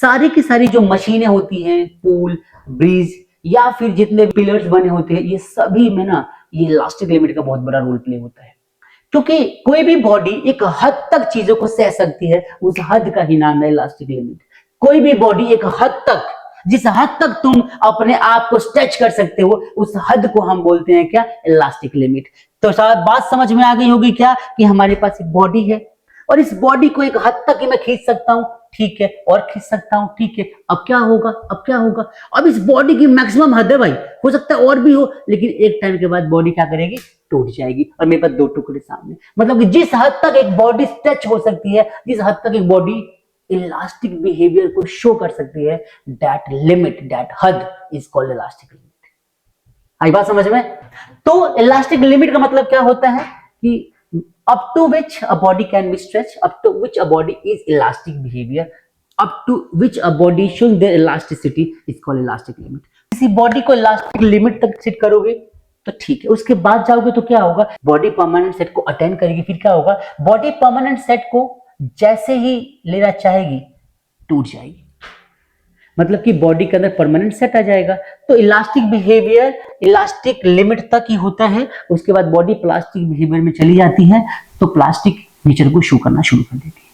सारी की सारी जो मशीनें होती हैं, पूल, ब्रिज या फिर जितने पिलर्स बने होते हैं, ये सभी में ना ये इलास्टिक लिमिट का बहुत बड़ा रोल प्ले होता है। क्योंकि कोई भी बॉडी एक हद तक चीजों को सह सकती है, उस हद का ही नाम है इलास्टिक लिमिट। कोई भी बॉडी एक हद तक, जिस हद तक तुम अपने आप को स्ट्रेच कर सकते हो, उस हद को हम बोलते हैं क्या? Elastic limit. तो शायद बात समझ में आ गई होगी क्या कि हमारे पास एक बॉडी है और इस बॉडी को एक हद तक ही मैं खींच सकता हूं, ठीक है, और खींच सकता हूं, ठीक है। अब क्या होगा? अब क्या होगा? अब इस बॉडी की मैक्सिमम हद है भाई, हो सकता है और भी हो, लेकिन एक टाइम के बाद बॉडी क्या करेगी? टूट जाएगी और मेरे पास दो टुकड़े सामने। मतलब कि जिस हद तक एक बॉडी स्ट्रेच हो सकती है, जिस हद तक एक बॉडी इलास्टिक बिहेवियर को शो कर सकती है, दैट लिमिट, दैट हद इज कॉल्ड इलास्टिक लिमिट। आई बात समझ में? तो इलास्टिक लिमिट का मतलब क्या होता है कि up to which a body can be stretched, up to which a body is elastic behavior, up to which a body showing their elasticity is called elastic limit. किसी बॉडी को elastic limit तक set करोगे तो ठीक है, उसके बाद जाओगे तो क्या होगा? बॉडी परमानेंट सेट को अटेंड करेगी, फिर क्या होगा? बॉडी परमानेंट सेट को जैसे ही लेना चाहेगी टूट जाएगी, मतलब कि बॉडी के अंदर परमानेंट सेट आ जाएगा। तो इलास्टिक बिहेवियर इलास्टिक लिमिट तक ही होता है, उसके बाद बॉडी प्लास्टिक बिहेवियर में चली जाती है, तो प्लास्टिक नेचर को शो करना शुरू कर देती है।